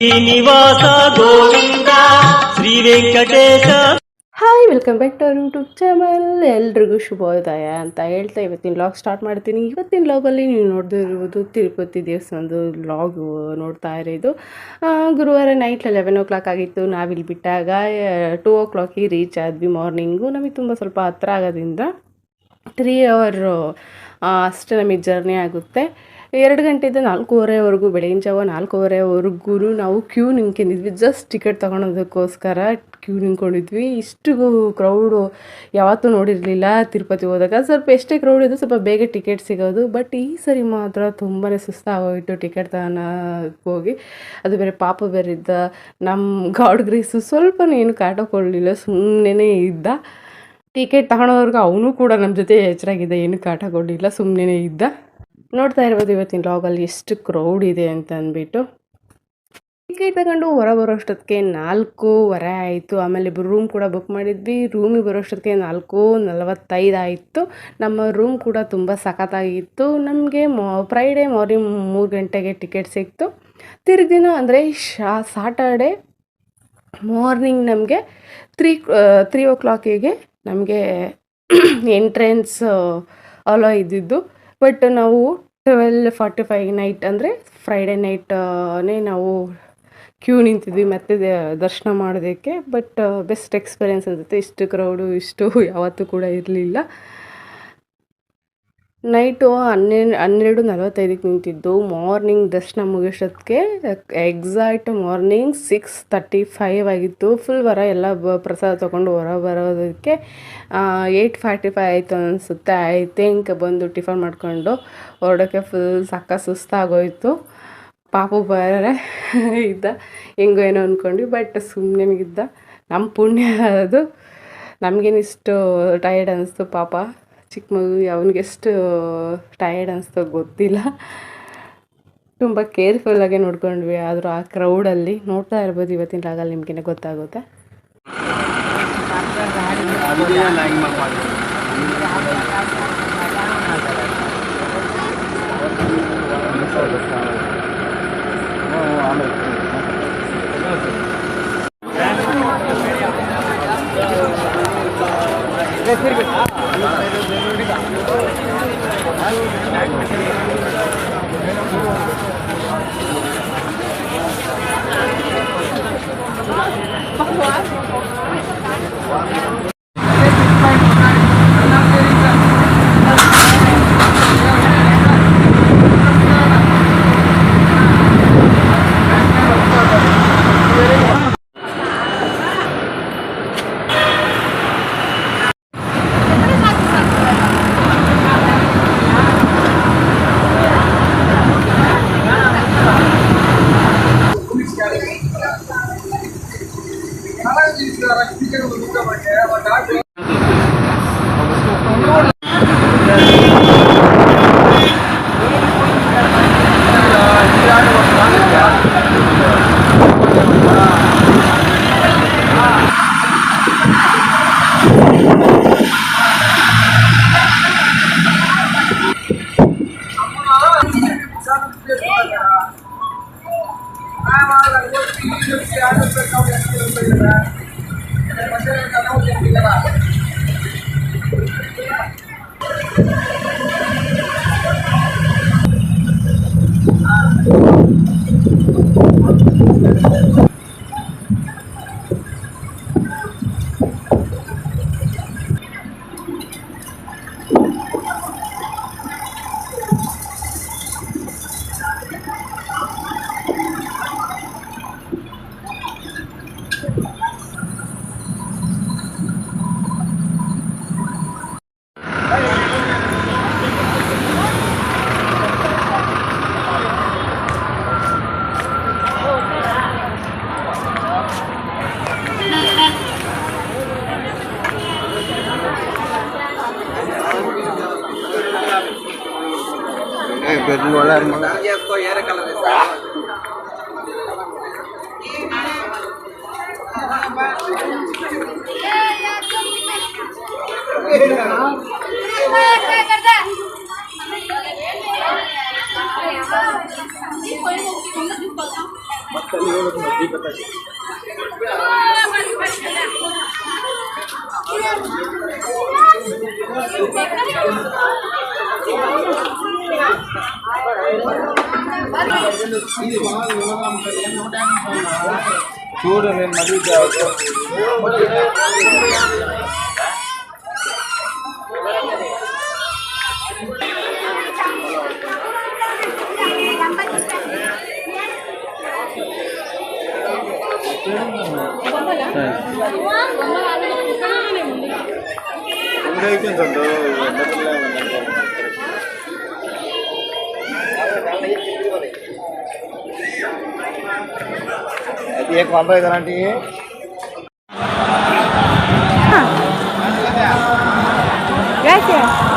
Srinivasa Govinda Shri Venkatesha. Hi, welcome back to our YouTube channel. ಎಲ್ರಿಗೂ ಶುಭೋದಯ ಅಂತ ಹೇಳ್ತಾ ಇವತ್ತಿನ ವ್ಲಾಗ್ ಸ್ಟಾರ್ಟ್ ಮಾಡ್ತೀನಿ. ಇವತ್ತಿನ ವ್ಲಾಗಲ್ಲಿ ನೀವು ನೋಡ್ದಿರುವುದು ತಿರುಪತಿ ದೇವಸ್ಥಾನದ ವ್ಲಾಗ್ ನೋಡ್ತಾ ಇರೋದು. ಗುರುವಾರ ನೈಟ್ 11 o'clock ಆಗಿತ್ತು. ನಾವಿಲ್ಲಿ ಬಿಟ್ಟಾಗ 2 o'clock ರೀಚ್ ಆದ್ವಿ ಮಾರ್ನಿಂಗು. ನಮಗೆ ತುಂಬ ಸ್ವಲ್ಪ ಹತ್ರ ಆಗೋದ್ರಿಂದ 3 hour ಅಷ್ಟೇ ನಮಗೆ ಜರ್ನಿ ಆಗುತ್ತೆ. 2 ಗಂಟೆಯಿಂದ 4:30ವರೆಗೂ, ಬೆಳಗಿನ ಜಾವ 4:30ವರೆಗೂ ನಾವು ಕ್ಯೂ ನಿಂತ್ಕೊಂಡಿದ್ವಿ. ಜಸ್ಟ್ ಟಿಕೆಟ್ ತೊಗೊಳೋದಕ್ಕೋಸ್ಕರ ಕ್ಯೂ ನಿಂತ್ಕೊಂಡಿದ್ವಿ. ಇಷ್ಟು ಕ್ರೌಡು ಯಾವತ್ತೂ ನೋಡಿರಲಿಲ್ಲ ತಿರುಪತಿ ಹೋದಾಗ. ಸ್ವಲ್ಪ ಎಷ್ಟೇ ಕ್ರೌಡ್ ಇದ್ದು ಸ್ವಲ್ಪ ಬೇಗ ಟಿಕೆಟ್ ಸಿಗೋದು. ಬಟ್ ಈ ಸರಿ ಮಾತ್ರ ತುಂಬಾ ಸುಸ್ತಾಗೋಯಿತು ಟಿಕೆಟ್ ತಗೊಳಕ್ಕೆ ಹೋಗಿ. ಅದು ಬೇರೆ ಪಾಪ ಬೇರೆ ಇದ್ದ. ನಮ್ಮ ಗಾಡ್ ಗ್ರೇಸು ಸ್ವಲ್ಪನೂ ಏನು ಕಾಟಕೊಳ್ಳಲಿಲ್ಲ, ಸುಮ್ಮನೆ ಇದ್ದ. ಟಿಕೆಟ್ ತಗೊಳೋರ್ಗು ಅವನು ಕೂಡ ನಮ್ಮ ಜೊತೆ ಎಚ್ಚರಾಗಿದೆ, ಏನು ಕಾಟ ಕೊಡಲಿಲ್ಲ, ಸುಮ್ಮನೆ ಇದ್ದ. ನೋಡ್ತಾ ಇರ್ಬೋದು ಇವತ್ತಿನ ವ್ಲಾಗಲ್ಲಿ ಎಷ್ಟು ಕ್ರೌಡ್ ಇದೆ ಅಂತ ಅಂದ್ಬಿಟ್ಟು. ಟಿಕೆಟ್ ತಗೊಂಡು ಹೊರ ಬರೋಷ್ಟೊತ್ತಿಗೆ 4:15 ಆಯಿತು. ಆಮೇಲೆ ರೂಮ್ ಕೂಡ ಬುಕ್ ಮಾಡಿದ್ವಿ. ರೂಮಿಗೆ ಬರೋಷ್ಟೊತ್ತಿಗೆ 4:45 ಆಯಿತು. ನಮ್ಮ ರೂಮ್ ಕೂಡ ತುಂಬ ಸಖತ್ತಾಗಿತ್ತು. ನಮಗೆ ಫ್ರೈಡೇ ಮಾರ್ನಿಂಗ್ 3 ಗಂಟೆಗೆ ಟಿಕೆಟ್ ಸಿಕ್ತು. ತಿರುಗಿನ ಅಂದರೆ ಸಾಟರ್ಡೆ ಮಾರ್ನಿಂಗ್ ನಮಗೆ 3 o'clock ನಮಗೆ ಎಂಟ್ರೆನ್ಸ್ ಅಲೋ ಇದ್ದಿದ್ದು. ಬಟ್ ನಾವು 12:45 ನೈಟ್ ಅಂದರೆ ಫ್ರೈಡೇ ನೈಟೇ ನಾವು ಕ್ಯೂ ನಿಂತಿದ್ವಿ ಮತ್ತೆ ದರ್ಶನ ಮಾಡೋದಕ್ಕೆ. ಬಟ್ ಬೆಸ್ಟ್ ಎಕ್ಸ್ಪೀರಿಯೆನ್ಸ್ ಅನಿಸುತ್ತೆ. ಇಷ್ಟು ಕ್ರೌಡು ಇಷ್ಟು ಯಾವತ್ತೂ ಕೂಡ ಇರಲಿಲ್ಲ. ನೈಟು 12:45 ನಿಂತಿದ್ದು. ಮಾರ್ನಿಂಗ್ ದರ್ಶನ ಮುಗಿಸೋದಕ್ಕೆ ಎಕ್ಸಾಕ್ಟ್ ಮಾರ್ನಿಂಗ್ 6:35 ಆಗಿತ್ತು. ಫುಲ್ ಎಲ್ಲ ಪ್ರಸಾದ ತೊಗೊಂಡು ಹೊರ ಬರೋದಕ್ಕೆ 8:45 ಆಯಿತು ಅನಿಸುತ್ತೆ. ಐ ಥಿಂಕ್ ಬಂದು ಟಿಫನ್ ಮಾಡ್ಕೊಂಡು ಹೊರಡೋಕ್ಕೆ ಫುಲ್ ಸುಸ್ತಾಗೋಯಿತು. ಪಾಪು ಬೇರೆ ಇದ್ದ, ಹೆಂಗೋ ಏನೋ ಅಂದ್ಕೊಂಡ್ವಿ. ಬಟ್ ಸುಮ್ಮನೆಗಿದ್ದ. ನಮ್ಮ ಪುಣ್ಯ ಅದು. ನಮಗೇನಿಷ್ಟು ಟಯರ್ಡ್ ಅನ್ನಿಸ್ತು. ಪಾಪ ಚಿಕ್ಕ ಮಗು, ಅವನಿಗೆಷ್ಟು ಟಯರ್ಡ್ ಅನಿಸ್ತೋ ಗೊತ್ತಿಲ್ಲ. ತುಂಬ ಕೇರ್ಫುಲ್ಲಾಗೆ ನೋಡ್ಕೊಂಡ್ವಿ. ಆದರೂ ಆ ಕ್ರೌಡಲ್ಲಿ ನೋಡ್ತಾ ಇರ್ಬೋದು ಇವತ್ತಿನ ಲಾಗಲ್ಲಿ ನಿಮಗೇನೆ ಗೊತ್ತಾಗುತ್ತೆ. చూడు నేను మరీ एक वाला गारंटी है Gracias.